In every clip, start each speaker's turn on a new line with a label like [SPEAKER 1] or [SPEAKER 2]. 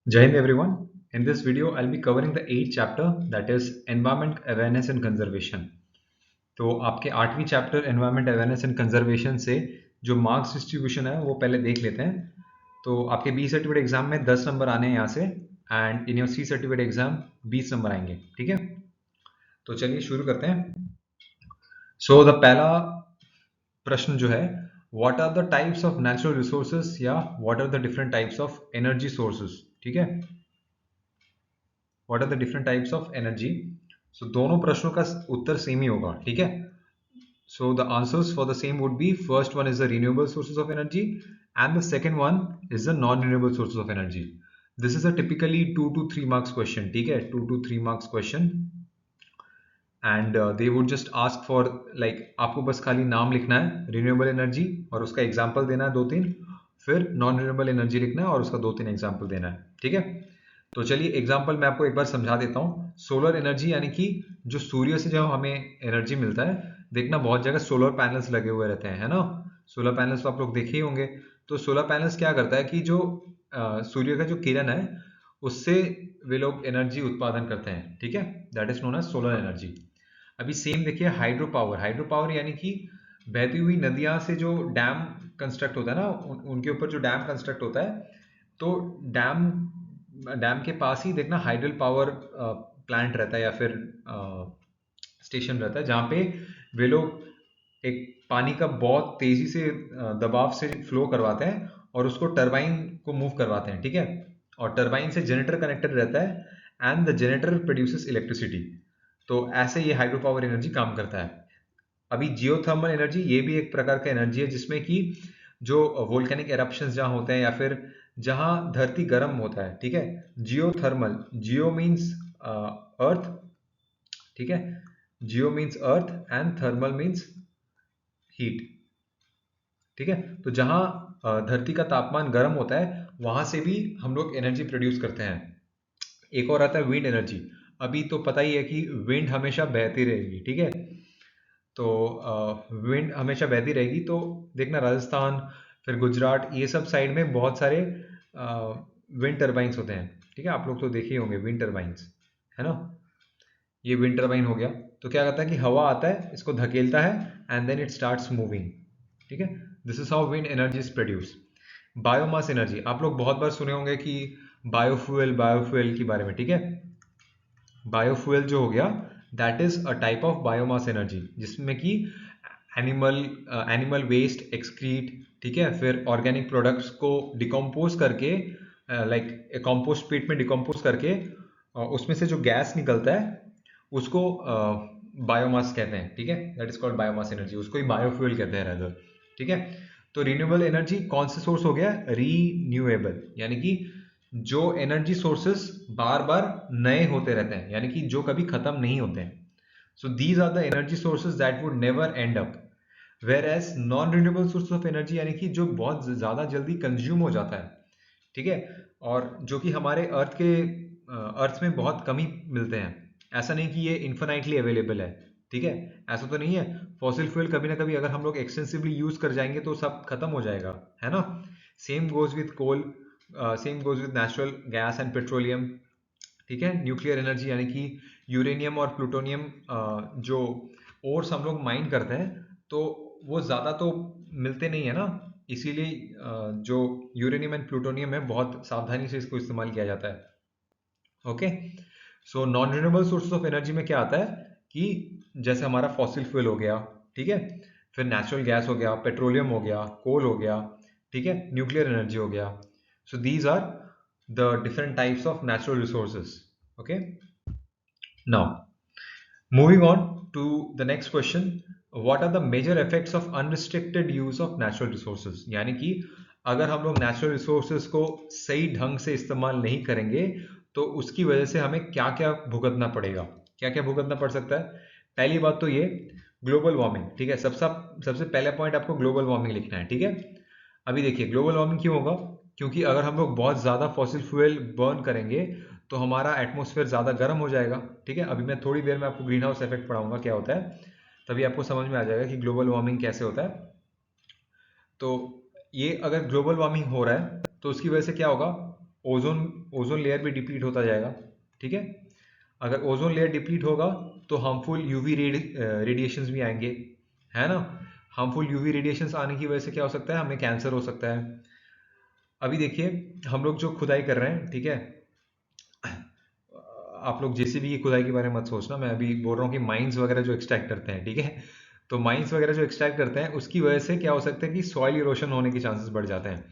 [SPEAKER 1] Jai Hind everyone. In this video, I'll be covering the 8th chapter, that is Environment Awareness and Conservation. तो आपके 8वीं chapter environment awareness and conservation से जो marks distribution है वो पहले देख लेते हैं। तो आपके बी सर्टिफिकेट एग्जाम में 10 नंबर आने हैं यहाँ से, and in your C certificate exam 20 number आएंगे। ठीक है, तो चलिए शुरू करते हैं। सो द पहला प्रश्न जो है, what are the types of natural resources या what are the different types of energy sources. ठीक है, what are the different types of energy. So दोनों प्रश्नों का उत्तर सेम ही होगा। ठीक है, so the answers for the same would be, first one is the renewable sources of energy and the second one is the non-renewable sources of energy. This is a typically 2 to 3 marks question. ठीक है, 2 to 3 marks question, and they would just ask for like आपको बस खाली नाम लिखना है renewable energy और उसका एग्जाम्पल देना है 2-3, फिर नॉन रिन्यूएबल एनर्जी लिखना है और उसका 2-3 एग्जाम्पल देना है। ठीक है, तो चलिए एग्जाम्पल मैं आपको एक बार समझा देता हूँ। सोलर एनर्जी यानी कि जो सूर्य से जो हमें एनर्जी मिलता है, देखना बहुत जगह सोलर पैनल्स लगे हुए रहते हैं, है ना। सोलर पैनल्स तो आप लोग देखे ही होंगे। तो सोलर पैनल्स क्या करता है कि जो सूर्य का जो किरण है उससे वे लोग एनर्जी उत्पादन करते हैं। ठीक है, that is known as solar energy. अभी सेम देखिए हाइड्रो पावर। हाइड्रो पावर यानी कि बहती हुई नदियां से जो डैम कंस्ट्रक्ट होता है ना, उनके ऊपर जो डैम कंस्ट्रक्ट होता है, तो डैम डैम के पास ही देखना हाइडल पावर प्लांट रहता है या फिर स्टेशन रहता है, जहाँ पे वे लोग एक पानी का बहुत तेजी से दबाव से फ्लो करवाते हैं और उसको टरबाइन को मूव करवाते हैं। ठीक है, और टरबाइन से जनरेटर कनेक्टेड रहता है and the generator produces electricity. तो ऐसे ये हाइड्रो पावर एनर्जी काम करता है। अभी जियोथर्मल एनर्जी ये भी एक प्रकार का एनर्जी है, जिसमें कि जो वोल्केनिक एरप्शंस जहाँ होते हैं या फिर जहाँ धरती गर्म होता है। ठीक है, जियोथर्मल, जियो मीन्स अर्थ। ठीक है, जियो means earth and thermal means heat. ठीक है, तो जहाँ धरती का तापमान गर्म होता है वहां से भी हम लोग एनर्जी प्रोड्यूस करते हैं। एक और आता है विंड एनर्जी। अभी तो पता ही है कि विंड हमेशा बहती रहेगी। ठीक है, तो विंड हमेशा बहती रहेगी। तो देखना राजस्थान, फिर गुजरात, ये सब साइड में बहुत सारे विंड टर्बाइंस होते हैं। ठीक है, आप लोग तो देखे ही होंगे विंड टर्बाइंस, है ना। ये विंड टर्बाइन हो गया। तो क्या करता है कि हवा आता है, इसको धकेलता है and then it starts moving. ठीक है, this is how wind energy is produce. Biomass energy आप लोग बहुत बार सुने होंगे कि बायोफ्यूल, बायोफ्यूल के बारे में। ठीक है, बायोफ्यूल जो हो गया, that is a type of biomass energy, जिसमें कि एनिमल एनिमल वेस्ट एक्सक्रीट, ठीक है, फिर ऑर्गेनिक प्रोडक्ट्स को डिकम्पोज करके लाइक कंपोस्ट पीट में डिकम्पोज करके उसमें से जो गैस निकलता है उसको बायोमास कहते हैं। ठीक है, that is called biomass energy, उसको ही बायोफ्यूल कहते हैं रादर। ठीक है, तो रिन्यूएबल एनर्जी कौन से सोर्स हो गया, रीन्यूएबल, यानी कि जो एनर्जी सोर्सेस बार बार नए होते रहते हैं, यानी कि जो कभी खत्म नहीं होते हैं। So these are the energy sources that would never end up. Whereas non renewable source of energy यानी कि जो बहुत ज्यादा जल्दी कंज्यूम हो जाता है। ठीक है, और जो कि हमारे अर्थ में बहुत कम ही मिलते हैं। ऐसा नहीं कि ये इन्फिनाइटली अवेलेबल है। ठीक है, ऐसा तो नहीं है। फॉसिल फ्यूल कभी ना कभी अगर हम लोग एक्सटेंसिवली यूज कर जाएंगे तो सब खत्म हो जाएगा, है ना। Same goes with coal, same goes with natural gas and petroleum. ठीक है, न्यूक्लियर एनर्जी यानी कि यूरेनियम और प्लूटोनियम जो ओर्स हम लोग माइन करते हैं, तो वो ज़्यादा तो मिलते नहीं है ना। इसीलिए जो यूरेनियम एंड प्लूटोनियम है बहुत सावधानी से इसको इस्तेमाल किया जाता है। Okay, so non renewable sources of energy में क्या आता है कि जैसे हमारा फॉसिल फ्यूल हो गया, ठीक है, फिर नेचुरल गैस हो गया, पेट्रोलियम हो गया, कोल हो गया, ठीक है, न्यूक्लियर एनर्जी हो गया। So these are the different types of natural resources. Okay, now moving on to the next question, what are the major effects of unrestricted use of natural resources। यानी कि अगर हम लोग नेचुरल रिसोर्सेज को सही ढंग से इस्तेमाल नहीं करेंगे तो उसकी वजह से हमें क्या क्या भुगतना पड़ेगा, क्या क्या भुगतना पड़ सकता है। पहली बात तो ये ग्लोबल वार्मिंग। ठीक है, सबसे पहला पॉइंट आपको ग्लोबल वार्मिंग लिखना है। ठीक है, अभी देखिए ग्लोबल वार्मिंग क्यों होगा, क्योंकि अगर हम लोग बहुत ज़्यादा फॉसिल फ्यूल बर्न करेंगे तो हमारा एटमॉस्फेयर ज़्यादा गर्म हो जाएगा। ठीक है, अभी मैं थोड़ी देर में आपको ग्रीन हाउस इफेक्ट पढ़ाऊंगा क्या होता है, तभी आपको समझ में आ जाएगा कि ग्लोबल वार्मिंग कैसे होता है। तो ये अगर ग्लोबल वार्मिंग हो रहा है तो उसकी वजह से क्या होगा, ओजोन ओजोन लेयर भी डिप्लीट होता जाएगा, ठीक है। अगर ओजोन लेयर डिप्लीट होगा तो हार्मफुल यूवी रेडिएशंस भी आएंगे, है ना। हार्मफुल यूवी रेडिएशंस आने की वजह से क्या हो सकता है, हमें कैंसर हो सकता है। अभी देखिए हम लोग जो खुदाई कर रहे हैं, ठीक है, आप लोग जेसीबी की खुदाई के बारे में मत सोचना, मैं अभी बोल रहा हूँ कि माइंस वगैरह जो एक्सट्रैक्ट करते हैं, ठीक है। तो माइंस वगैरह जो एक्सट्रैक्ट करते हैं उसकी वजह से क्या हो सकता है कि सॉइल इरोशन होने के चांसेस बढ़ जाते हैं।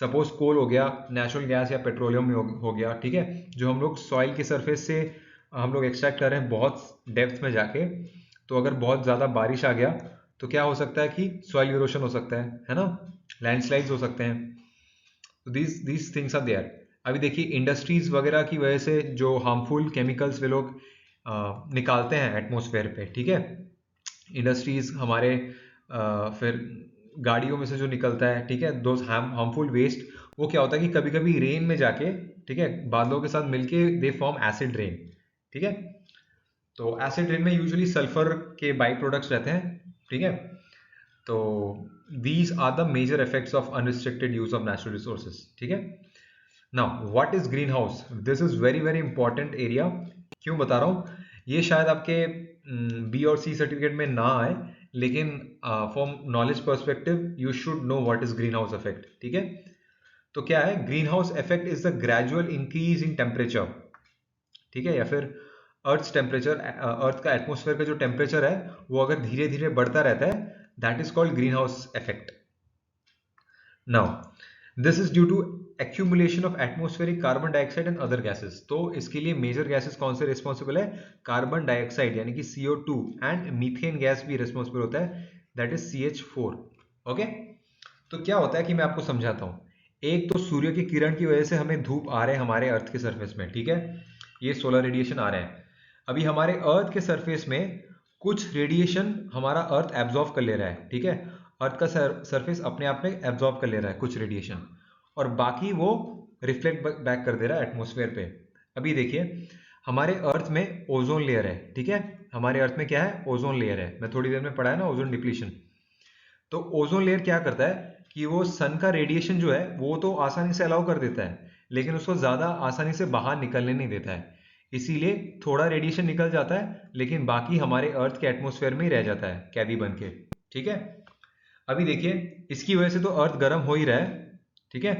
[SPEAKER 1] सपोज कोल हो गया, नेचुरल गैस या पेट्रोलियम हो गया, ठीक है, जो हम लोग सॉइल के सरफेस से हम लोग एक्सट्रैक्ट कर रहे हैं बहुत डेप्थ में जाके, तो अगर बहुत ज़्यादा बारिश आ गया तो क्या हो सकता है कि सॉइल इरोशन हो सकता है ना, लैंडस्लाइड्स हो सकते हैं। तो दीज थिंग्स आर देयर। अभी देखिए इंडस्ट्रीज वगैरह की वजह से जो हार्मफुल केमिकल्स वे लोग निकालते हैं एटमॉस्फेयर पे, ठीक है। इंडस्ट्रीज हमारे फिर गाड़ियों में से जो निकलता है, ठीक है, दो हार्मफुल वेस्ट, वो क्या होता है कि कभी कभी रेन में जाके, ठीक है, बादलों के साथ मिलके दे फॉर्म एसिड रेन, ठीक है। तो एसिड रेन में यूजुअली सल्फर के बाई प्रोडक्ट्स रहते हैं, ठीक है। तो these are the major effects of unrestricted use of natural resources, ठीक है। Now what is green house, this is very very important area. क्यों बता रहा हूँ, ये शायद आपके बी और सी सर्टिफिकेट में ना आए, लेकिन from knowledge perspective you should know what is green house effect, ठीक है। तो क्या है, green house effect is the gradual increase in temperature, ठीक है, या फिर अर्थ टेम्परेचर, अर्थ का एटमोस्फेयर का जो टेम्परेचर है वो अगर धीरे धीरे बढ़ता रहता है, that is called green house effect. Now this is due to accumulation of atmospheric carbon dioxide and other gases। तो इसके लिए मेजर गैसेस कौन से रिस्पॉन्सिबल है, कार्बन डाइऑक्साइड यानी कि CO2 एंड मीथेन गैस भी रिस्पॉन्सिबल होता है, दैट इज CH4। ओके, तो क्या होता है कि मैं आपको समझाता हूँ। एक तो सूर्य की किरण की वजह से हमें धूप आ रहे हैं हमारे अर्थ के सरफेस में, ठीक है, ये सोलर रेडिएशन आ रहे हैं। अभी हमारे अर्थ के सरफेस में कुछ रेडिएशन हमारा अर्थ एब्जॉर्ब कर ले रहा है, ठीक है, अर्थ का सरफेस अपने आप में एब्जॉर्ब कर ले रहा है कुछ रेडिएशन, और बाकी वो रिफ्लेक्ट बैक कर दे रहा है एटमॉस्फेयर पे। अभी देखिए हमारे अर्थ में ओजोन लेयर है, ठीक है, हमारे अर्थ में क्या है, ओजोन लेयर है, मैं थोड़ी देर में पढ़ा है ना ओजोन डिप्लीशन। तो ओजोन लेयर क्या करता है कि वो सन का रेडिएशन जो है वो तो आसानी से अलाउ कर देता है, लेकिन उसको ज़्यादा आसानी से बाहर निकलने नहीं देता है। इसीलिए थोड़ा रेडिएशन निकल जाता है, लेकिन बाकी हमारे अर्थ के एटमॉस्फेयर में ही रह जाता है कैवी बन के, ठीक है। अभी देखिए इसकी वजह से तो अर्थ गर्म हो ही रहा है, ठीक है,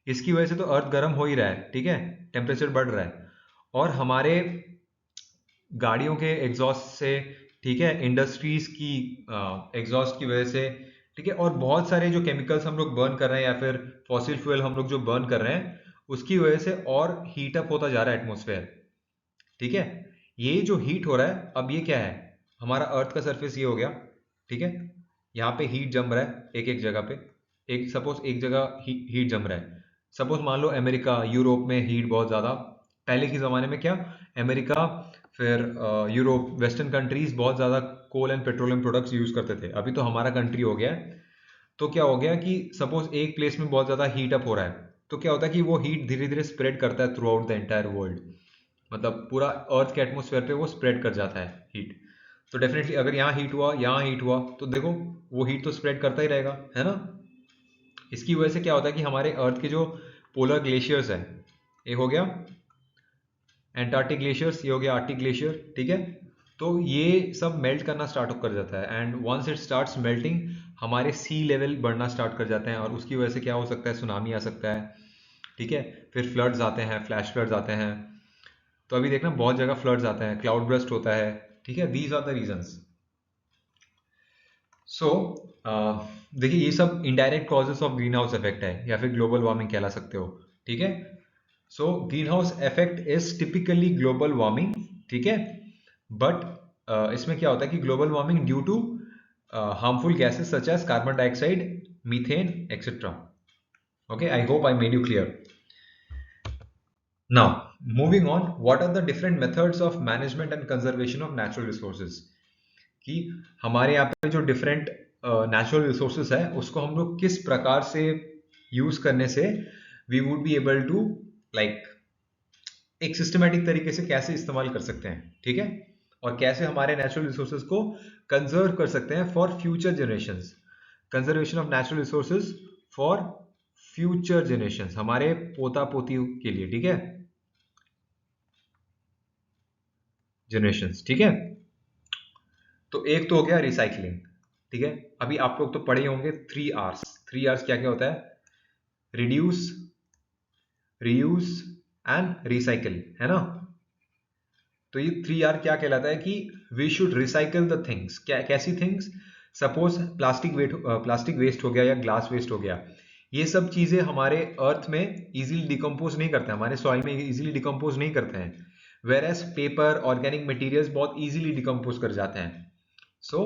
[SPEAKER 1] इसकी वजह से तो अर्थ गर्म हो ही रहा है, ठीक है, टेम्परेचर बढ़ रहा है, और हमारे गाड़ियों के एग्जॉस्ट से, ठीक है, इंडस्ट्रीज की एग्जॉस्ट की वजह से, ठीक है, और बहुत सारे जो केमिकल्स हम लोग बर्न कर रहे हैं या फिर फॉसिल फ्यूल हम लोग जो बर्न कर रहे हैं, उसकी वजह से और हीट अप होता जा रहा है एटमॉस्फेयर, ठीक है। ये जो हीट हो रहा है, अब ये क्या है, हमारा अर्थ का सरफेस ये हो गया, ठीक है, यहाँ पे हीट जम रहा है एक एक जगह पे, एक सपोज एक जगह हीट जम रहा है, सपोज मान लो अमेरिका यूरोप में हीट बहुत ज़्यादा, पहले के ज़माने में क्या, अमेरिका फिर यूरोप वेस्टर्न कंट्रीज बहुत ज़्यादा कोल एंड पेट्रोलियम प्रोडक्ट्स यूज़ करते थे, अभी तो हमारा कंट्री हो गया है। तो क्या हो गया कि सपोज एक प्लेस में बहुत ज़्यादा हीट अप हो रहा है, तो क्या होता है कि वो हीट धीरे धीरे स्प्रेड करता है through out the entire world, मतलब पूरा अर्थ के एटमॉस्फेयर पे वो स्प्रेड कर जाता है हीट। तो डेफिनेटली अगर यहाँ हीट हुआ, यहाँ हीट हुआ, तो देखो वो हीट तो स्प्रेड करता ही रहेगा, है ना। इसकी वजह से क्या होता है कि हमारे अर्थ के जो पोलर ग्लेशियर्स है, ये हो गया एंटार्क्टिक ग्लेशियर्स, ये हो गया आर्टिक ग्लेशियर, ठीक है। तो ये सब मेल्ट करना स्टार्ट कर जाता है, and once it starts melting हमारे सी लेवल बढ़ना स्टार्ट कर जाते हैं, और उसकी वजह से क्या हो सकता है, सुनामी आ सकता है, ठीक है, फिर फ्लड्स आते हैं, फ्लैश फ्लड्स आते हैं। तो अभी देखना बहुत जगह फ्लड्स आते हैं, क्लाउड ब्रस्ट होता है, ठीक है, दीज आर द रीजंस। सो देखिए ये सब indirect causes of green house effect है, या फिर ग्लोबल वार्मिंग कहला सकते हो, ठीक है। So green house effect is typically global warming, ठीक है, बट इसमें क्या होता है कि global warming due to harmful gases such as carbon dioxide, methane etcetera. Okay, I hope I made you clear. Now, moving on, what are the different methods of management and conservation of natural resources? कि हमारे यहाँ पे जो different natural resources है उसको हम लोग किस प्रकार से यूज करने से we would be able to like एक सिस्टमेटिक तरीके से कैसे इस्तेमाल कर सकते हैं, ठीक है, और कैसे हमारे नेचुरल रिसोर्सेज को कंजर्व कर सकते हैं for future generations. Conservation of natural resources for future generation, हमारे पोता पोती के लिए, ठीक है, जनरेशंस, ठीक है। तो एक तो हो गया रिसाइकलिंग, ठीक है। अभी आप लोग तो पढ़े होंगे 3 Rs। 3 Rs क्या क्या होता है? रिड्यूस, रीयूज एंड रिसाइकिल, है ना। तो ये 3 R क्या कहलाता है कि we should recycle the things. क्या कैसी थिंग्स? सपोज प्लास्टिक वेस्ट हो गया या ग्लास वेस्ट हो गया, ये सब चीजें हमारे अर्थ में इजीली डिकम्पोज नहीं करते हैं, हमारे सॉइल में इजीली डिकम्पोज नहीं करते हैं, whereas paper, organic materials बहुत इजीली डिकम्पोज कर जाते हैं। So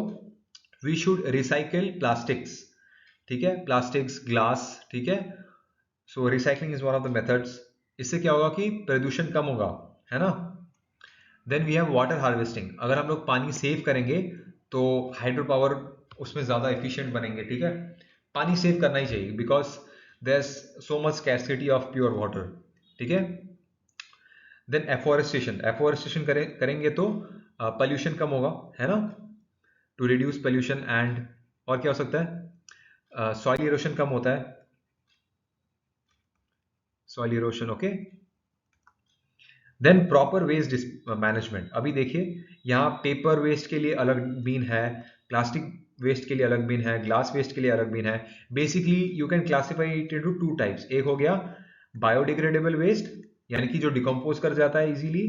[SPEAKER 1] we should recycle plastics, ठीक है, प्लास्टिक्स, ग्लास, ठीक है। So recycling is one of the methods. इससे क्या होगा कि प्रदूषण कम होगा, है ना। Then we have water harvesting. अगर हम लोग पानी सेव करेंगे तो हाइड्रो पावर उसमें ज़्यादा एफिशिएंट बनेंगे, ठीक है। पानी सेव करना ही चाहिए because there is so much scarcity of pure water, ठीक है। देन एफोरेस्टेशन, करेंगे तो पोल्यूशन कम होगा, है ना, टू रिड्यूस पोल्यूशन। एंड और क्या हो सकता है? सॉइल इरोशन कम होता है, soil erosion, okay. Then proper waste management. अभी देखिए यहाँ पेपर वेस्ट के लिए अलग बीन है, प्लास्टिक वेस्ट के लिए अलग बीन है, ग्लास वेस्ट के लिए अलग बीन है। Basically you can classify it into 2 types. एक हो गया बायोडिग्रेडेबल वेस्ट, यानी कि जो डिकम्पोज कर जाता है इजीली,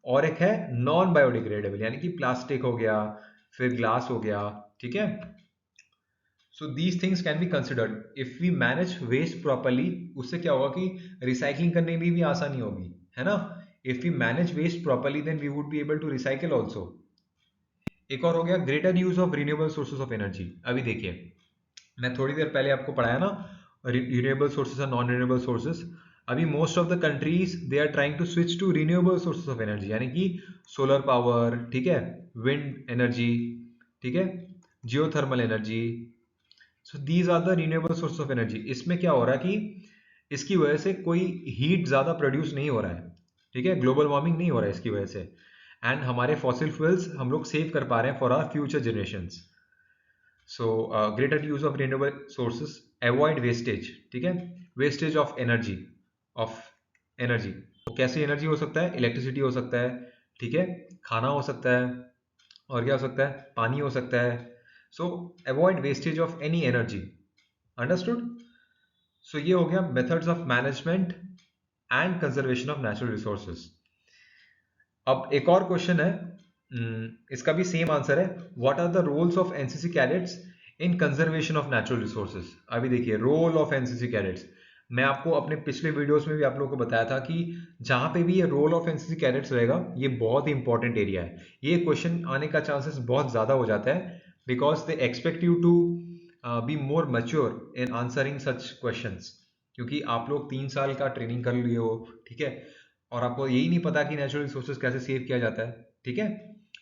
[SPEAKER 1] और एक है नॉन बायोडिग्रेडेबल, यानी कि प्लास्टिक हो गया, फिर ग्लास हो गया, ठीक है। So these things can be considered if we manage waste properly. उससे क्या होगा कि रिसाइकलिंग करने में भी आसानी होगी, है ना। If we manage waste properly then we would be able to recycle also. एक और हो गया greater use of renewable sources of energy. अभी देखिए मैं थोड़ी देर पहले आपको पढ़ाया ना रिन्यूएबल सोर्सेज और नॉन रिन्यूएबल सोर्सेज। अभी most of the countries they are trying to switch to renewable sources of energy, यानी कि सोलर पावर, ठीक है, विंड एनर्जी, ठीक है, geothermal energy. So these are the renewable source of energy. इसमें क्या हो रहा है कि इसकी वजह से कोई हीट ज़्यादा प्रोड्यूस नहीं हो रहा है, ठीक है, ग्लोबल वार्मिंग नहीं हो रहा है इसकी वजह से। एंड हमारे फॉसिल फ्यूल्स हम लोग सेव कर पा रहे हैं for our future generations. So greater use of renewable sources, avoid wastage, ठीक है, wastage of energy, of energy. तो कैसी एनर्जी हो सकता है? इलेक्ट्रिसिटी हो सकता है, ठीक है, खाना हो सकता है, और क्या हो सकता है? पानी हो सकता है। So avoid wastage of any energy, understood. So ये हो गया methods of management and conservation of natural resources. अब एक और क्वेश्चन है, इसका भी सेम आंसर है। What are the roles of NCC cadets in conservation of natural resources? अभी देखिए रोल ऑफ एनसीसी कैडेट्स, मैं आपको अपने पिछले वीडियोस में भी आप लोगों को बताया था कि जहां पे भी ये रोल ऑफ एनसीसी कैडेट्स रहेगा ये बहुत ही इंपॉर्टेंट एरिया है। ये क्वेश्चन आने का चांसेस बहुत ज्यादा हो जाता है because they expect you to be more mature in answering such questions, क्योंकि आप लोग 3 साल का ट्रेनिंग कर लिए हो, ठीक है, और आपको यही नहीं पता कि नेचुरल रिसोर्सेज कैसे सेव किया जाता है, ठीक है।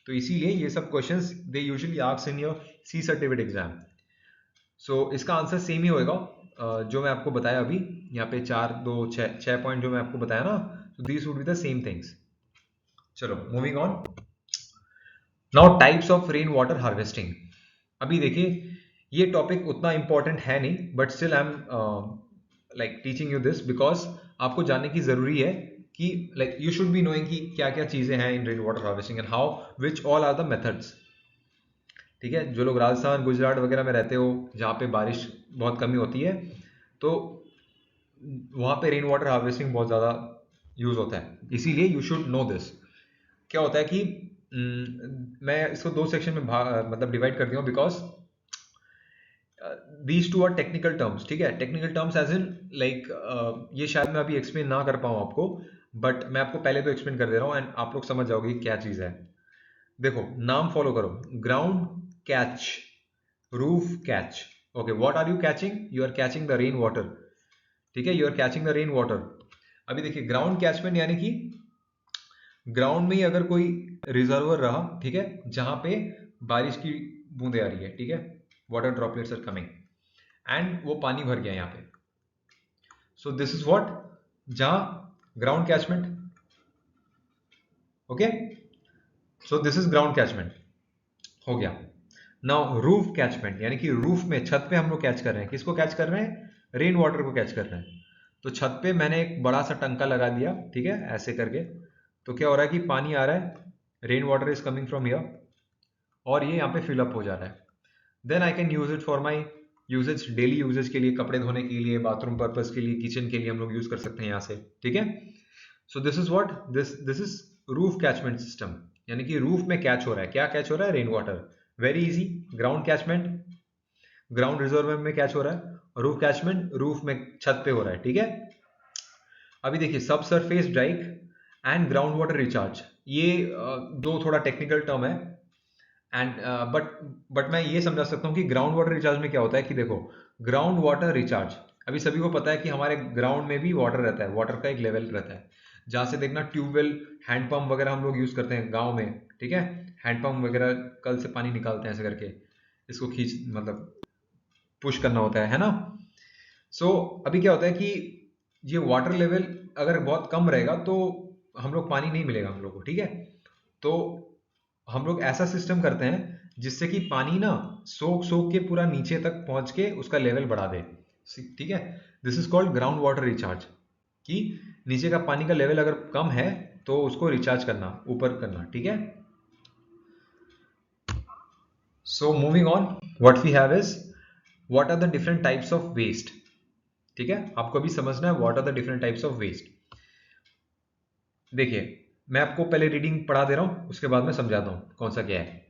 [SPEAKER 1] तो इसीलिए ये सब questions they usually ask in your C certificate exam. So इसका आंसर सेम ही होएगा जो मैं आपको बताया अभी यहाँ पे 4 2 6 पॉइंट जो मैं आपको बताया ना, तो these would be the same things. चलो moving on. Now types of rain water harvesting. अभी देखिए ये टॉपिक उतना इंपॉर्टेंट है नहीं, but still I am like teaching you this because आपको जानने की जरूरी है कि like you should be knowing कि क्या क्या चीजें हैं in rain water harvesting and how which all are the methods, ठीक है। जो लोग राजस्थान गुजरात वगैरह में रहते हो जहाँ पे बारिश बहुत कमी होती है, तो वहाँ पे रेन वाटर हार्वेस्टिंग बहुत ज़्यादा यूज होता है, इसीलिए यू शुड नो दिस। क्या होता है कि मैं इसको 2 सेक्शन में मतलब डिवाइड कर दिया हूँ because these two are technical terms, ठीक है। Technical terms as in like ये शायद मैं अभी एक्सप्लेन ना कर पाऊँ आपको, बट मैं आपको पहले तो एक्सप्लेन कर दे रहा हूँ एंड आप लोग समझ जाओगे क्या चीज़ है। देखो नाम फॉलो करो, ground catch, roof catch. Okay, what are you catching? You are catching the rain water, ठीक है, you are catching the rain water. अभी देखिए ग्राउंड कैचमेंट यानी कि ग्राउंड में ही अगर कोई रिजर्वर रहा, ठीक है, जहां पे बारिश की बूंदें आ रही है, ठीक है, water droplets are coming and वो पानी भर गया यहाँ पे। सो दिस इज व्हाट, जहां ground catchment, okay. So this is ground catchment हो गया। नाउ रूफ कैचमेंट, यानी कि रूफ में, छत पे हम लोग कैच कर रहे हैं, किसको कैच कर रहे हैं? रेन वाटर को कैच कर रहे हैं। तो छत पे मैंने एक बड़ा सा टंका लगा दिया, ठीक है, ऐसे करके। तो क्या हो रहा है कि पानी आ रहा है, rain water is coming from here, और ये यहाँ पे फिलअप हो जा रहा है। Then I can use it for my usages, daily usages के लिए, कपड़े धोने के लिए, बाथरूम पर्पज के लिए, किचन के लिए हम लोग यूज कर सकते हैं यहाँ से, ठीक है। सो this is what this is roof catchment system, यानी कि रूफ में कैच हो रहा है। क्या कैच हो रहा है? Rain water. Very easy. Ground catchment, ground reserve में कैच हो रहा है, रूफ कैचमेंट रूफ में, छत पे हो रहा है, ठीक है। अभी देखिए, sub surface dyke and ground water recharge, ये दो थोड़ा टेक्निकल टर्म है। एंड बट मैं ये समझा सकता हूँ कि ग्राउंड वाटर रिचार्ज में क्या होता है कि देखो, ग्राउंड वाटर रिचार्ज, अभी सभी को पता है कि हमारे ग्राउंड में भी वाटर रहता है, वाटर का एक लेवल रहता है। जहाँ से देखना, ट्यूबवेल, हैंडपम्प वगैरह हम लोग यूज करते हैं गाँव में, ठीक है। हैंडपम्प वगैरह कल से पानी निकालते हैं ऐसे करके, इसको खींच, मतलब पुश करना होता है ना। सो अभी क्या होता है कि ये वाटर लेवल अगर बहुत कम रहेगा तो हम लोग पानी नहीं मिलेगा हम लोग को, ठीक है। तो हम लोग ऐसा सिस्टम करते हैं जिससे कि पानी ना सोख सोख के पूरा नीचे तक पहुंच के उसका लेवल बढ़ा दे, ठीक है। This is called ground water recharge, कि नीचे का पानी का लेवल अगर कम है तो उसको रिचार्ज करना, ऊपर करना, ठीक है। So moving on, what we have is, what are the different types of waste, ठीक है। आपको अभी समझना है what are the different types of waste. देखिए, मैं आपको पहले रीडिंग पढ़ा दे रहा हूँ, उसके बाद में समझाता हूँ कौन सा क्या है।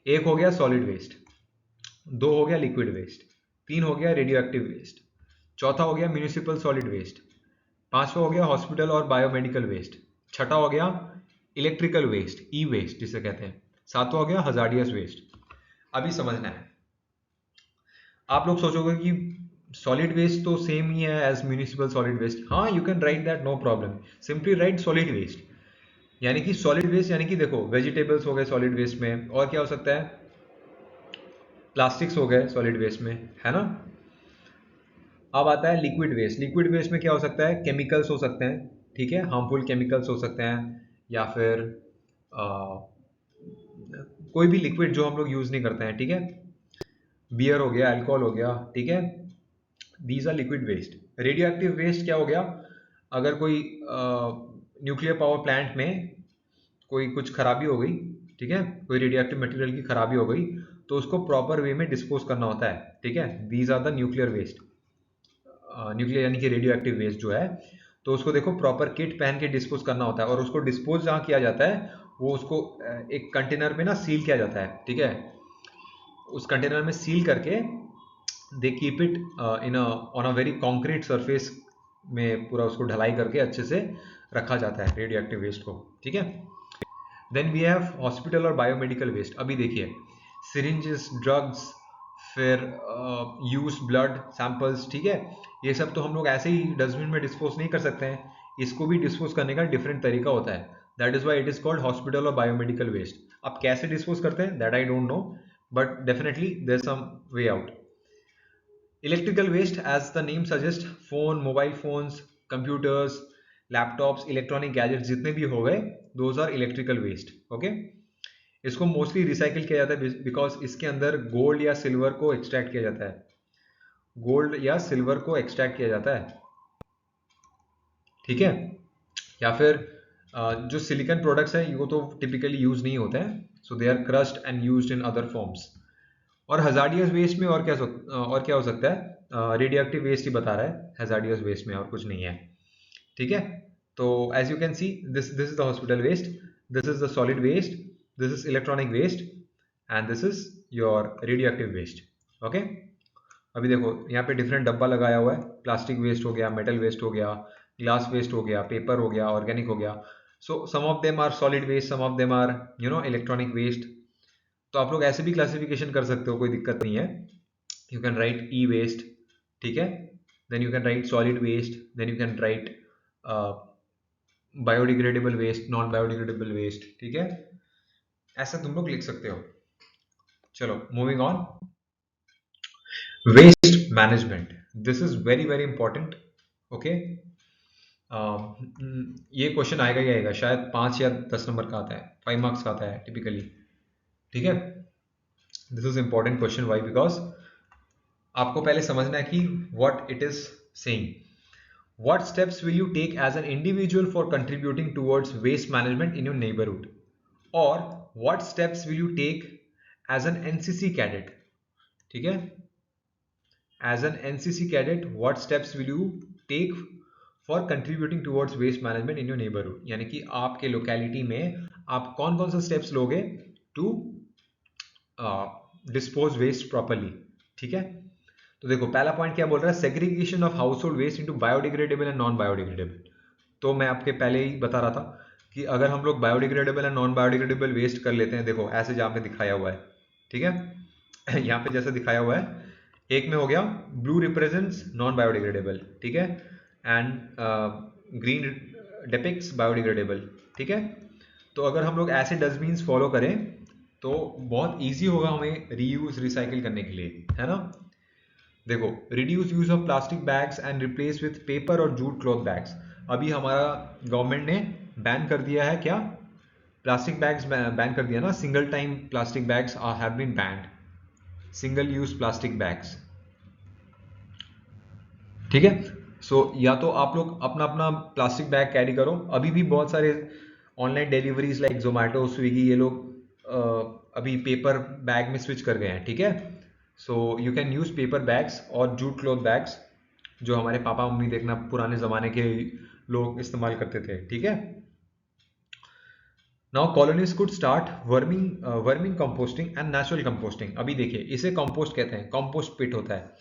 [SPEAKER 1] एक हो गया सॉलिड वेस्ट, दो हो गया लिक्विड वेस्ट, तीन हो गया रेडियो एक्टिव वेस्ट, चौथा हो गया म्यूनिसिपल सॉलिड वेस्ट, पांचवा हो गया हॉस्पिटल और बायोमेडिकल वेस्ट, छठा हो गया इलेक्ट्रिकल वेस्ट, ई वेस्ट जिसे कहते हैं, सातवां हो गया हजार्डियस वेस्ट। अभी समझना है, आप लोग सोचोगे कि सॉलिड वेस्ट तो सेम ही है एज म्यूनिसिपल सॉलिड वेस्ट। हाँ, you can write that, no problem, simply write solid waste. यानी कि सॉलिड वेस्ट, यानी कि देखो, वेजिटेबल्स हो गए सॉलिड वेस्ट में, और क्या हो सकता है, प्लास्टिक्स हो गए सॉलिड वेस्ट में, है ना। अब आता है लिक्विड वेस्ट। लिक्विड वेस्ट में क्या हो सकता है, केमिकल्स हो सकते हैं, ठीक है, हार्मफुल केमिकल्स हो सकते हैं, या फिर आ, कोई भी लिक्विड जो हम लोग यूज नहीं करते हैं, ठीक है। बियर हो गया, अल्कोहल हो गया, ठीक है, these are liquid waste. Radio active waste क्या हो गया, अगर कोई न्यूक्लियर पावर प्लांट में कोई कुछ खराबी हो गई, ठीक है, कोई रेडियो एक्टिव मटेरियल की खराबी हो गई, तो उसको प्रॉपर वे में डिस्पोज करना होता है, ठीक है। These are the nuclear waste. Nuclear यानी कि रेडियो एक्टिव वेस्ट जो है, तो उसको देखो प्रॉपर किट पहन के डिस्पोज करना होता है, और उसको डिस्पोज जहाँ किया जाता है वो उसको एक कंटेनर में ना सील किया जाता है, ठीक है। उस कंटेनर में सील करके they keep it in on a very concrete surface में, पूरा उसको ढलाई करके अच्छे से रखा जाता है रेडियो एक्टिव वेस्ट को, ठीक है। देन वी हैव हॉस्पिटल और बायोमेडिकल वेस्ट। अभी देखिए, सिरिंजेस, ड्रग्स, फिर यूज ब्लड सैंपल्स, ठीक है, ये सब तो हम लोग ऐसे ही डस्टबिन में डिस्पोज नहीं कर सकते हैं, इसको भी डिस्पोज करने का डिफरेंट तरीका होता है। That is why it is called hospital और बायोमेडिकल वेस्ट। अब कैसे डिस्पोज करते हैं that I don't know, but definitely there some way out. Electrical waste, as the name suggest, phone, mobile phones, computers, laptops, electronic gadgets जितने भी हो गए, those are electrical waste, okay. इसको mostly recycle किया जाता है बिकॉज इसके अंदर गोल्ड या सिल्वर को एक्सट्रैक्ट किया जाता है, गोल्ड या सिल्वर को एक्सट्रैक्ट किया जाता है, ठीक है। या फिर जो सिलिकॉन प्रोडक्ट्स हैं वो तो टिपिकली यूज नहीं होते हैं, so they are crushed and used in other forms. और हजार्डियस वेस्ट में और क्या हो सकता है, रेडियो एक्टिव वेस्ट ही बता रहा है हजार्डियस वेस्ट में, और कुछ नहीं है, ठीक है। तो as you can see, this is the hospital waste, this is the solid waste, this is electronic waste, and this is your radio active waste, okay. अभी देखो, यहाँ पे डिफरेंट डब्बा लगाया हुआ है, प्लास्टिक वेस्ट हो गया, मेटल वेस्ट हो गया, ग्लास वेस्ट हो गया, पेपर हो गया, ऑर्गेनिक हो गया। So some of them are solid waste, some of them are electronic waste. तो आप लोग ऐसे भी क्लासिफिकेशन कर सकते हो, कोई दिक्कत नहीं है। You can write e waste, ठीक है, then you can write solid waste, then you can write biodegradable waste, non biodegradable waste, ठीक है, ऐसा तुम लोग लिख सकते हो। चलो moving on, waste management, this is very very important, okay. ये क्वेश्चन आएगा ही आएगा, शायद 5 या 10 नंबर का आता है, 5 मार्क्स का आता है टिपिकली, ठीक है। This is important question, why, because आपको पहले समझना है कि what it is saying. What steps will you take as an individual for contributing towards waste management in your neighborhood? Or what steps will you take as an NCC cadet? ठीक है, as an NCC cadet, what steps will you take for contributing towards waste management in your neighborhood? यानी कि आपके locality में आप कौन कौन सा स्टेप्स लोगे टू डिस्पोज वेस्ट प्रॉपरली. ठीक है, तो देखो पहला पॉइंट क्या बोल रहा है, segregation of house hold waste into biodegradable and non biodegradable. तो मैं आपके पहले ही बता रहा था कि अगर हम लोग biodegradable and non biodegradable waste कर लेते हैं, देखो ऐसे जहाँ पे दिखाया हुआ है, ठीक है यहाँ पे जैसा दिखाया हुआ है, एक में हो गया ब्लू रिप्रेजेंट्स नॉन बायोडिग्रेडेबल, ठीक है, एंड ग्रीन डिपिक्ट्स बायोडिग्रेडेबल. ठीक है, तो अगर हम लोग ऐसे डस्टबिन्स फॉलो करें तो बहुत इजी होगा हमें रीयूज रिसाइकिल करने के लिए, है ना. देखो, reduce use of plastic bags and replace with paper और जूट क्लॉथ बैग्स. अभी हमारा गवर्नमेंट ने बैन कर दिया है क्या, प्लास्टिक बैग्स बैन कर दिया ना, single time plastic bags have been banned, single use plastic bags. ठीक है, सो या तो आप लोग अपना अपना प्लास्टिक बैग कैरी करो. अभी भी बहुत सारे online deliveries like Zomato, Swiggy, ये लोग अभी पेपर बैग में स्विच कर गए हैं. ठीक है, so you can use paper bags और जूट क्लॉथ बैग्स, जो हमारे पापा मम्मी देखना पुराने जमाने के लोग इस्तेमाल करते थे. ठीक है, now colonies could start worming composting and natural composting. अभी देखिए, इसे कंपोस्ट कहते हैं, कंपोस्ट पिट होता है,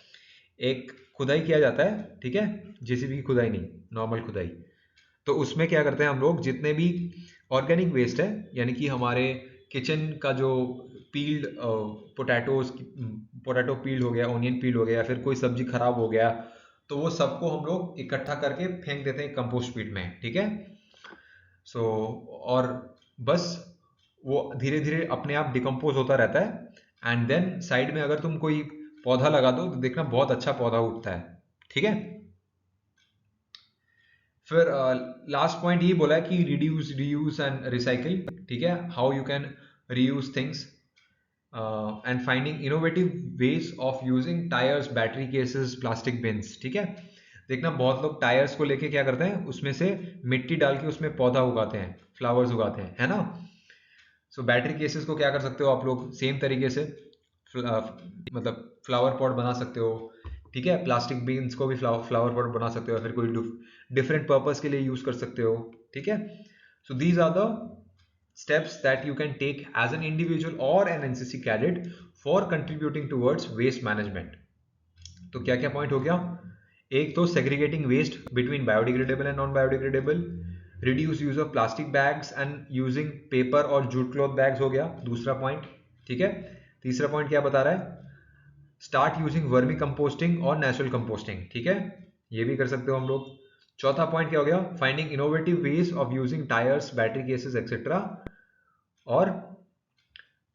[SPEAKER 1] एक खुदाई किया जाता है. ठीक है, जेसीबी की खुदाई नहीं, नॉर्मल खुदाई. तो उसमें क्या करते हैं हम लोग, जितने भी ऑर्गेनिक वेस्ट है, यानी कि हमारे किचन का जो पील्ड पोटैटो पील हो गया, ओनियन पील हो गया, या फिर कोई सब्जी खराब हो गया, तो वो सबको हम लोग इकट्ठा करके फेंक देते हैं कंपोस्ट पीट में. ठीक है, सो और बस वो धीरे धीरे अपने आप डिकम्पोज होता रहता है. एंड देन साइड में अगर तुम कोई पौधा लगा दो तो देखना बहुत अच्छा पौधा उगता है. ठीक है, फिर लास्ट पॉइंट ये बोला है कि रिड्यूस, रीयूज एंड रिसाइकिल. ठीक है, how you can reuse things and finding innovative ways of using tyres, battery cases, plastic beans. ठीक है, देखना बहुत लोग टायर्स को लेके क्या करते हैं, उसमें से मिट्टी डाल के उसमें पौधा उगाते हैं, फ्लावर्स उगाते हैं, है ना. सो बैटरी केसेस को क्या कर सकते हो आप लोग, सेम तरीके से मतलब फ्लावर पॉट बना सकते हो. ठीक है, प्लास्टिक बीन्स को भी फ्लावर पॉट बना सकते हो, या फिर कोई डिफरेंट पर्पस के लिए यूज कर सकते हो. ठीक है, so these are the steps that you can take as an individual or an NCC cadet for contributing towards waste management. तो क्या क्या पॉइंट हो गया, एक तो segregating waste between biodegradable and non biodegradable, reduce use of plastic bags and using paper और jute cloth bags हो गया दूसरा पॉइंट. ठीक है, तीसरा पॉइंट क्या बता रहा है, स्टार्ट यूजिंग वर्मी कंपोस्टिंग और नेचुरल कंपोस्टिंग. ठीक है, ये भी कर सकते हो हम लोग. चौथा पॉइंट क्या हो गया, finding innovative ways of using tyres, battery cases etcetera, और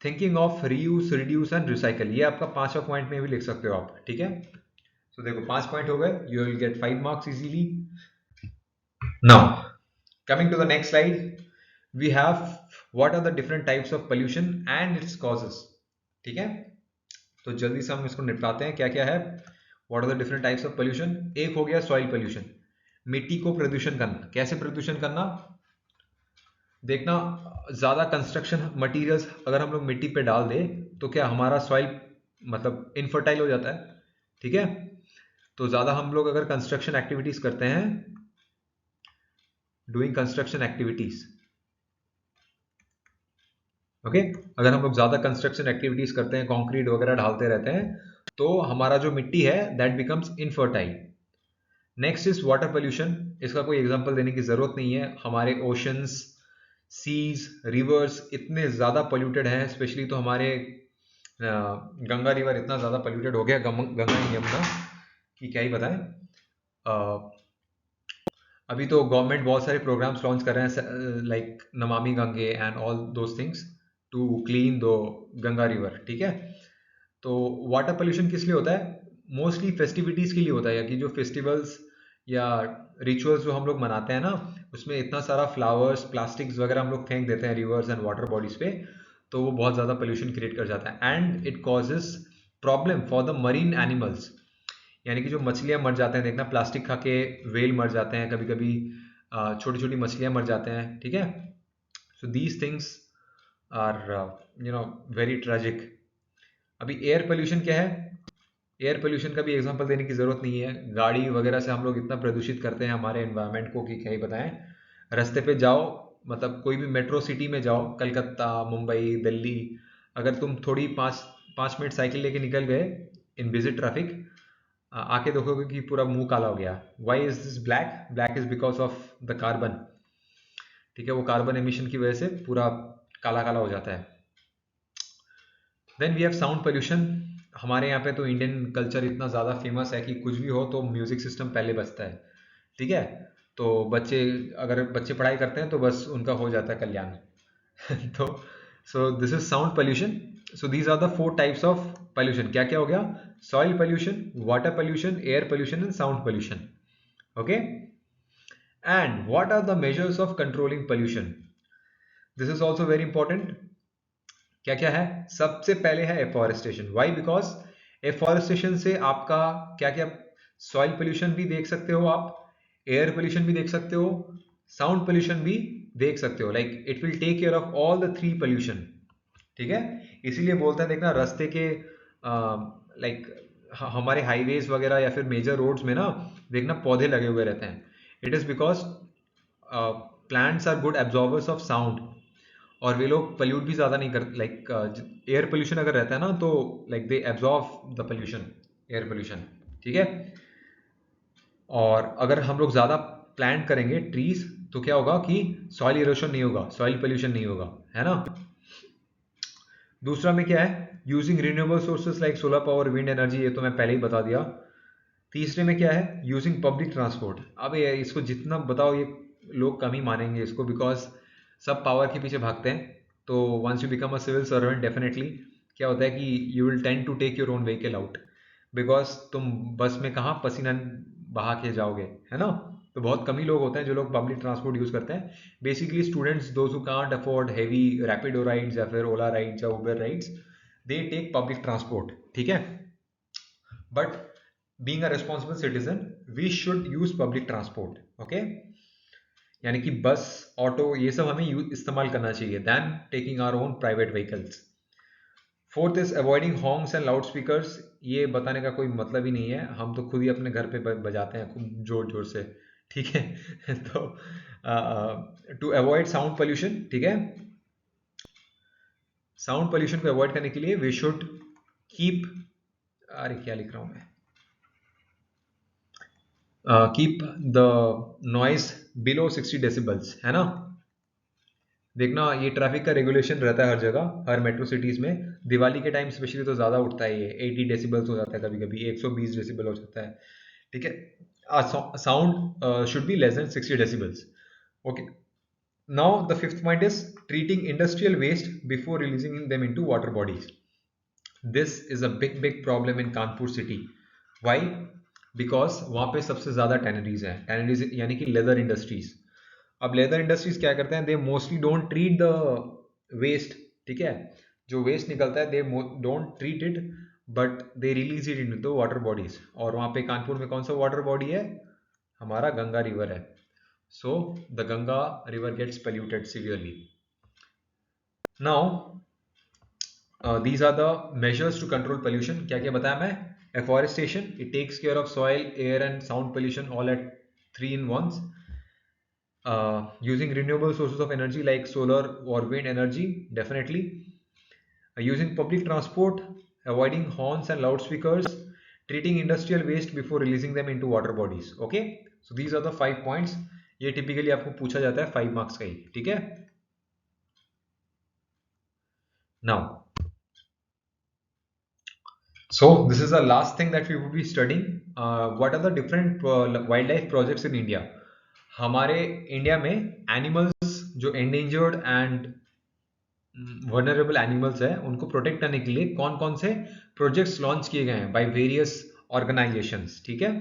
[SPEAKER 1] thinking of reuse, reduce and recycle. ये आपका पांचवा पॉइंट में भी लिख सकते हो आप. ठीक है, तो देखो 5 पॉइंट हो गए, you will get 5 marks easily. Now coming to the next slide, we have what are the different types of pollution and its causes. ठीक है, तो जल्दी से हम इसको निपटाते हैं, क्या क्या है, what are the different types of pollution. एक हो गया सॉइल पोल्यूशन, मिट्टी को प्रदूषण करना. कैसे प्रदूषण करना, देखना ज़्यादा कंस्ट्रक्शन मटेरियल्स अगर हम लोग मिट्टी पे डाल दें तो क्या हमारा सॉइल मतलब इनफर्टाइल हो जाता है. ठीक है, तो ज़्यादा हम लोग अगर कंस्ट्रक्शन एक्टिविटीज़ करते हैं, डूइंग कंस्ट्रक्शन एक्टिविटीज़, ओके, अगर हम लोग ज़्यादा कंस्ट्रक्शन एक्टिविटीज़ करते हैं, कंक्रीट वगैरह डालते रहते हैं, तो हमारा जो मिट्टी है that becomes infertile. Next is water pollution. इसका कोई एग्जांपल देने की ज़रूरत नहीं है, हमारे ओशंस, सीज, रिवर्स इतने ज़्यादा पोल्यूटेड हैं, स्पेशली तो हमारे गंगा रिवर इतना ज़्यादा पोल्यूटेड हो गया, गंगा यमुना की क्या ही बताएं. अभी तो गवर्नमेंट बहुत सारे प्रोग्राम्स लॉन्च कर रहे हैं like Namami Gange and all those things to clean the Ganga river. ठीक है, तो वाटर पोल्यूशन किस लिए होता है, मोस्टली फेस्टिविटीज़ के लिए होता है, या कि जो फेस्टिवल्स या रिचुअल्स जो हम लोग मनाते हैं ना, उसमें इतना सारा फ्लावर्स, प्लास्टिक्स वगैरह हम लोग फेंक देते हैं रिवर्स एंड वाटर बॉडीज पे, तो वो बहुत ज़्यादा पोल्यूशन क्रिएट कर जाता है and it causes problem for the marine animals, यानी कि जो मछलियां मर जाते हैं, देखना प्लास्टिक खा के वेल मर जाते हैं, कभी कभी छोटी छोटी मछलियां मर जाते हैं, ठीक है। So these things are very tragic. अभी एयर पोल्यूशन क्या है? एयर पोल्यूशन का भी एग्जांपल देने की ज़रूरत नहीं है, गाड़ी वगैरह से हम लोग इतना प्रदूषित करते हैं हमारे एनवायरनमेंट को कि क्या ही बताएं। रास्ते पे जाओ, मतलब कोई भी मेट्रो सिटी में जाओ, कलकत्ता, मुंबई, दिल्ली, अगर तुम थोड़ी 5 मिनट साइकिल लेके निकल गए इन बिजी ट्रैफिक, आके देखोगे कि पूरा मुंह काला हो गया। Why is this black? Black is because of the carbon, ठीक है, वो कार्बन एमिशन की वजह से पूरा काला काला हो जाता है। Then we have sound pollution. हमारे यहाँ पे तो इंडियन कल्चर इतना ज़्यादा फेमस है कि कुछ भी हो तो म्यूजिक सिस्टम पहले बजता है, ठीक है। तो बच्चे, अगर बच्चे पढ़ाई करते हैं तो बस उनका हो जाता है कल्याण। तो so this is sound pollution. So these are the 4 types of pollution. क्या क्या हो गया? Soil pollution, water pollution, air pollution and sound pollution. Okay, and what are the measures of controlling pollution? This is also very important. क्या क्या है? सबसे पहले है एफॉरेस्टेशन। वाई? बिकॉज एफॉरेस्टेशन से आपका क्या क्या, सॉइल पोल्यूशन भी देख सकते हो आप, एयर पोल्यूशन भी देख सकते हो, साउंड पोल्यूशन भी देख सकते हो। Like it will take care of all the 3 pollution, ठीक है। इसीलिए बोलते हैं, देखना रास्ते के लाइक हमारे हाईवेज वगैरह या फिर मेजर रोड्स में ना, देखना पौधे लगे हुए रहते हैं। It is because plants are good absorbers of sound, और वे लोग पोल्यूट भी ज़्यादा नहीं करते। लाइक एयर पोल्यूशन अगर रहता है ना, तो like they absorb the pollution, air pollution, ठीक है। और अगर हम लोग ज़्यादा प्लांट करेंगे ट्रीज, तो क्या होगा कि सॉइल इरोशन नहीं होगा, सॉइल पोल्यूशन नहीं होगा, है ना। दूसरा में क्या है? Using renewable sources like solar power, wind energy, ये तो मैं पहले ही बता दिया। तीसरे में क्या है? Using public transport. अब ये इसको जितना बताओ ये लोग कम ही मानेंगे इसको, बिकॉज सब पावर के पीछे भागते हैं। तो once you become a civil servant, definitely क्या होता है कि you will tend to take your own vehicle out, because तुम बस में कहाँ पसीना बहा के जाओगे, है ना। तो बहुत कम ही लोग होते हैं जो लोग पब्लिक ट्रांसपोर्ट यूज़ करते हैं। Basically students, those who can't afford heavy Rapido rides या फिर ओला राइड्स या Uber rides, they take public transport, ठीक है। But being a responsible citizen, we should use public transport, okay. यानी कि बस, ऑटो, ये सब हमें इस्तेमाल करना चाहिए then taking our own private vehicles. Fourth is avoiding horns and loud speakers. ये बताने का कोई मतलब ही नहीं है, हम तो खुद ही अपने घर पे बजाते हैं खूब जोर जोर से, ठीक है। तो टू अवॉइड साउंड पोल्यूशन, ठीक है, साउंड पोल्यूशन को अवॉइड करने के लिए वी शुड कीप, अरे क्या लिख रहा हूं मैं, keep the noise below 60 decibels, है ना। देखना ये ट्रैफिक का रेगुलेशन रहता है हर जगह, हर मेट्रो सिटीज में। दिवाली के टाइम स्पेशली तो ज़्यादा उठता है, ये 80 डेसिबल्स हो जाता है, कभी कभी 120 डेसिबल हो जाता है, ठीक है। Sound should be less than 60 decibels, okay. Now the fifth point is treating industrial waste before releasing them into water bodies. This is a big big problem in Kanpur city. Why? Because वहाँ पे सबसे ज़्यादा tanneries हैं, tanneries यानी कि leather industries. अब leather industries क्या करते हैं? They mostly don't treat the waste, ठीक है। जो वेस्ट निकलता है, they don't treat it, but they release it in the water bodies. और वहाँ पे कानपुर में कौन सा वाटर बॉडी है? हमारा गंगा रिवर है। So the Ganga river gets polluted severely. Now these are the measures to control pollution. क्या क्या बताया मैं? Afforestation, it takes care of soil, air and sound pollution all at 3 in once. Using renewable sources of energy like solar or wind energy, definitely. Using public transport, avoiding horns and loudspeakers, treating industrial waste before releasing them into water bodies. Okay, so these are the 5 points. ये typically आपको पूछा जाता है 5 marks का ही, ठीक है। Now, so this is the last thing that we would be studying. What are the different wildlife projects in India? हमारे India में एनिमल्स जो एंडेंजर्ड एंड वर्नरेबल एनिमल्स है, उनको प्रोटेक्ट करने के लिए कौन कौन से प्रोजेक्ट्स लॉन्च किए गए हैं बाय वेरियस ऑर्गेनाइजेशंस, ठीक है।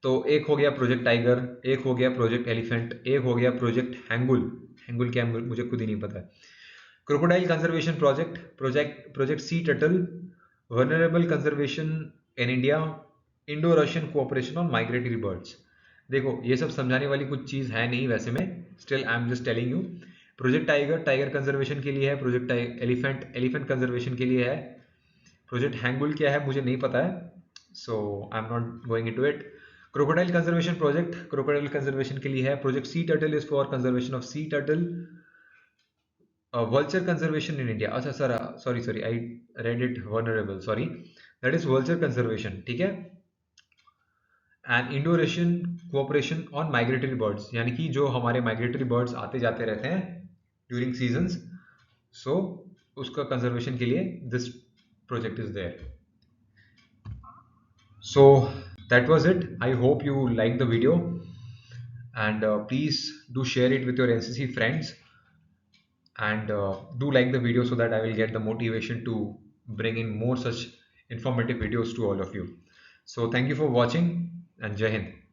[SPEAKER 1] तो एक हो गया प्रोजेक्ट टाइगर, एक हो गया प्रोजेक्ट एलिफेंट, एक हो गया प्रोजेक्ट हैंगुल। हैंगुल क्या है मुझे खुद ही नहीं पता है। Crocodile conservation project, project sea turtle, vulnerable conservation in India, Indo-Russian cooperation on migratory birds. देखो ये सब समझाने वाली कुछ चीज़ है नहीं वैसे में, still I am just telling you. Project tiger tiger conservation के लिए है, प्रोजेक्ट एलिफेंट एलिफेंट कंजर्वेशन के लिए है, प्रोजेक्ट हैंगबुल क्या है मुझे नहीं पता है, so I am not going into it. Crocodile conservation project crocodile conservation के लिए है. Project sea turtle is for conservation of sea turtle. Vulture conservation in India. अच्छा sir, sorry I read it vulnerable, sorry, that is vulture conservation, ठीक है. And Indo Russian cooperation on migratory birds, यानी कि जो हमारे migratory birds आते जाते रहते हैं ड्यूरिंग सीजन्स, सो उसका कंजर्वेशन के लिए this project is there. So that was it. I hope you liked the video, and please do share it with your NCC friends, and do like the video so that I will get the motivation to bring in more such informative videos to all of you. So thank you for watching, and Jai Hind.